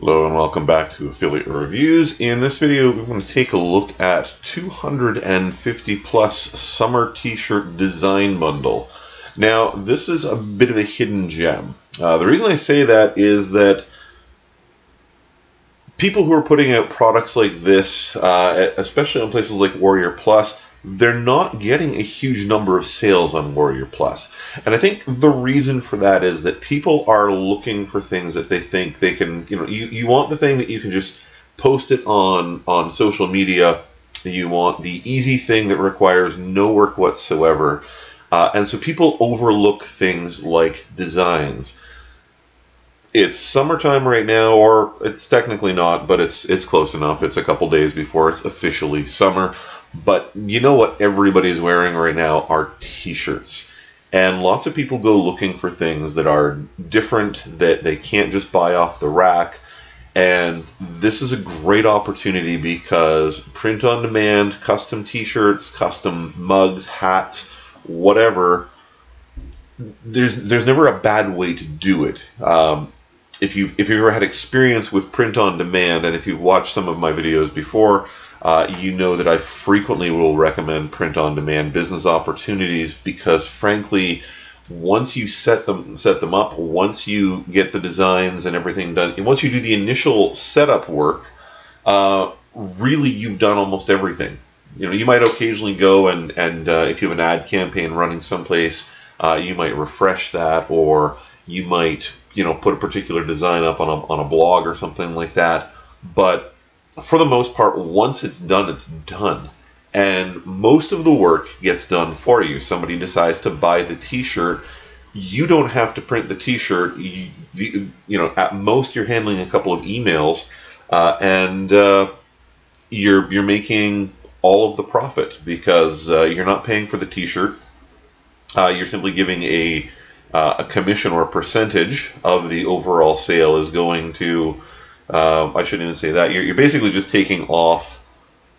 Hello and welcome back to Affiliate Reviews. In this video, we're going to take a look at 250 plus summer t-shirt design bundle. Now, this is a bit of a hidden gem. The reason I say that is that people who are putting out products like this, especially on places like Warrior Plus, they're not getting a huge number of sales on Warrior Plus. And I think the reason for that is that people are looking for things that they think they can, you want the thing that you can just post it on social media. You want the easy thing that requires no work whatsoever. And so people overlook things like designs. It's summertime right now, or it's technically not, but it's close enough. It's a couple days before it's officially summer. But you know what everybody's wearing right now are t-shirts. And lots of people go looking for things that are different, that they can't just buy off the rack. And this is a great opportunity because print on demand, custom t-shirts, custom mugs, hats, whatever, there's never a bad way to do it. If you've ever had experience with print on demand, and if you've watched some of my videos before, you know that I frequently will recommend print on demand business opportunities because, frankly, once you set them up, once you get the designs and everything done, and once you do the initial setup work, really you've done almost everything. You might occasionally go and if you have an ad campaign running someplace, you might refresh that, or you might put a particular design up on a blog or something like that. But for the most part, once it's done, it's done. And most of the work gets done for you. Somebody decides to buy the t-shirt. You don't have to print the t-shirt. At most you're handling a couple of emails, and you're making all of the profit because you're not paying for the t-shirt. You're simply giving a commission or a percentage of the overall sale is going to, I shouldn't even say that. You're basically just taking off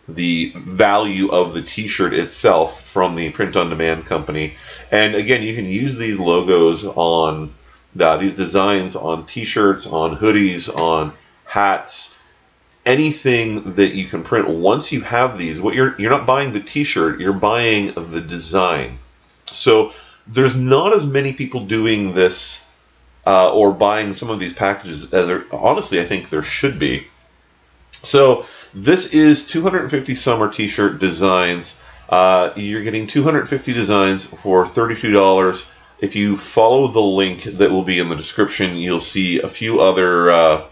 the value of the t-shirt itself from the print-on-demand company. And again, you can use these logos on these designs on t-shirts, on hoodies, on hats, anything that you can print. Once you have these, you're not buying the t-shirt, you're buying the design. So there's not as many people doing this or buying some of these packages as honestly I think there should be. So this is 250 summer t-shirt designs. You're getting 250 designs for $32. If you follow the link that will be in the description, you'll see a few other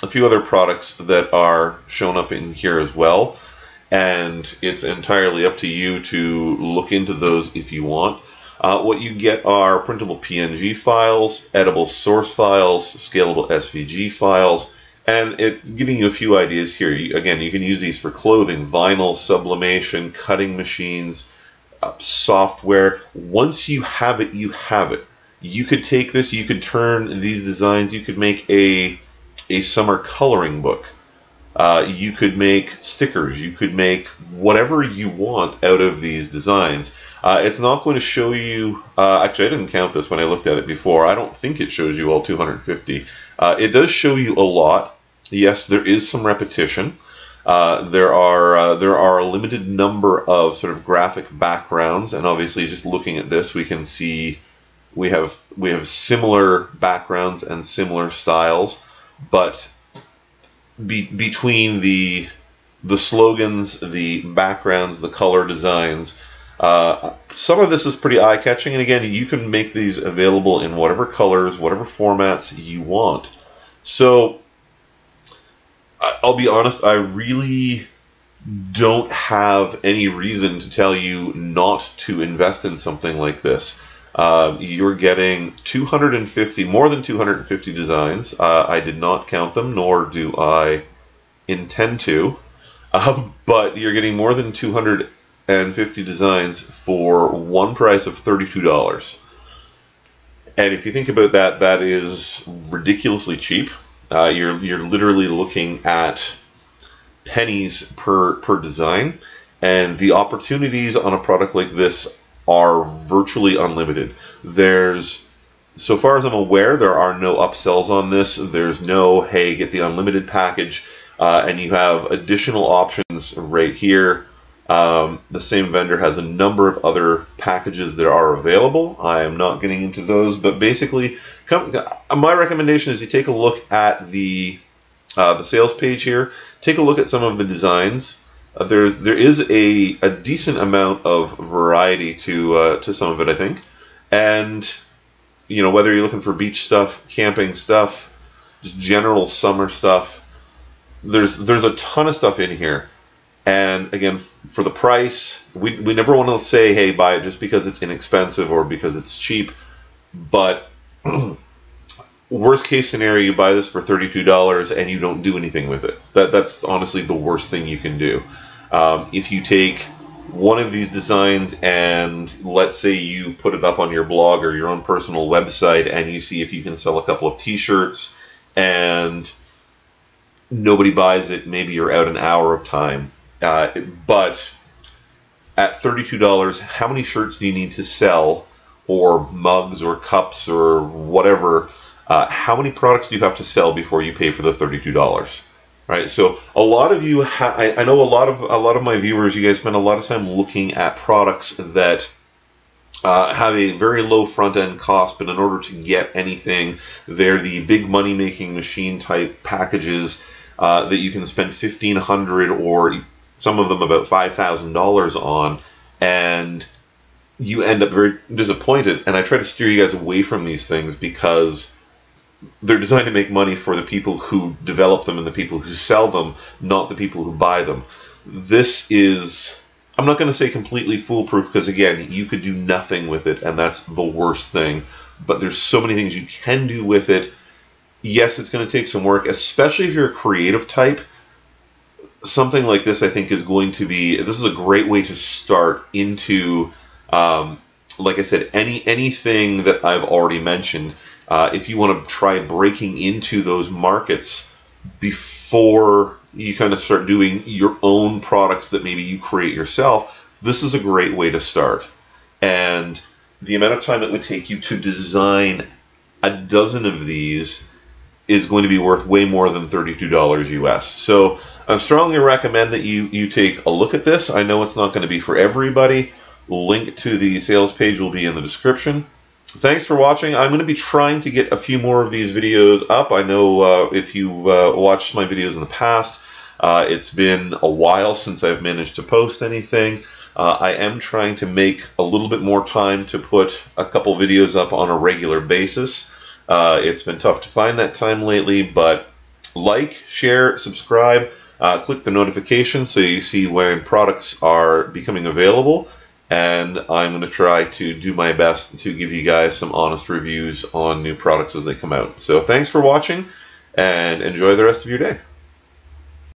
products that are shown up in here as well. And it's entirely up to you to look into those if you want. What you get are printable PNG files, editable source files, scalable SVG files, and it's giving you a few ideas here. Again, you can use these for clothing, vinyl, sublimation, cutting machines, software. Once you have it, you have it. You could take this, you could turn these designs, you could make a summer coloring book. You could make stickers, you could make whatever you want out of these designs. It's not going to show you, actually I didn't count this when I looked at it before. I don't think it shows you all 250. It does show you a lot. Yes, there is some repetition. There are a limited number of sort of graphic backgrounds, and obviously just looking at this we can see we have similar backgrounds and similar styles, but between the slogans, the backgrounds, the color designs, some of this is pretty eye-catching, and again, you can make these available in whatever colors, whatever formats you want. So I'll be honest, I really don't have any reason to tell you not to invest in something like this. You're getting more than 250 designs. I did not count them, nor do I intend to, but you're getting more than 250 designs for one price of $32. And if you think about that, that is ridiculously cheap. You're literally looking at pennies per design, and the opportunities on a product like this are virtually unlimited. There's So far as I'm aware, there are no upsells on this. There's no, hey, get the unlimited package, and you have additional options right here. The same vendor has a number of other packages that are available. I am not getting into those, but basically, my recommendation is you take a look at the sales page here. Take a look at some of the designs. There is a decent amount of variety to some of it, I think, and you know, whether you're looking for beach stuff, camping stuff, just general summer stuff, there's a ton of stuff in here. And again, for the price, we never want to say, hey, buy it just because it's inexpensive or because it's cheap. But worst case scenario, you buy this for $32 and you don't do anything with it. That's honestly the worst thing you can do. If you take one of these designs and let's say you put it up on your blog or your own personal website and you see if you can sell a couple of t-shirts and nobody buys it, maybe you're out an hour of time. But at $32, how many shirts do you need to sell, or mugs or cups or whatever? How many products do you have to sell before you pay for the $32? Right. So a lot of you, I know a lot of my viewers, you guys spend a lot of time looking at products that have a very low front end cost, but in order to get anything, they're the big money making machine type packages that you can spend $1,500 or some of them about $5,000 on, and you end up very disappointed. And I try to steer you guys away from these things because they're designed to make money for the people who develop them and the people who sell them, not the people who buy them. This is, I'm not going to say completely foolproof because, again, you could do nothing with it, and that's the worst thing. But there's so many things you can do with it. Yes, it's going to take some work, especially if you're a creative type. Something like this, I think, is going to be, this is a great way to start into, like I said, anything that I've already mentioned. If you want to try breaking into those markets before you kind of start doing your own products that maybe you create yourself, this is a great way to start. And the amount of time it would take you to design a dozen of these is going to be worth way more than $32 US. So I strongly recommend that you take a look at this. I know it's not going to be for everybody. Link to the sales page will be in the description. Thanks for watching. I'm going to be trying to get a few more of these videos up. I know if you watched my videos in the past, it's been a while since I've managed to post anything. I am trying to make a little bit more time to put a couple videos up on a regular basis. It's been tough to find that time lately, but like, share, subscribe, click the notifications so you see when products are becoming available. And I'm going to try to do my best to give you guys some honest reviews on new products as they come out. So thanks for watching, and enjoy the rest of your day.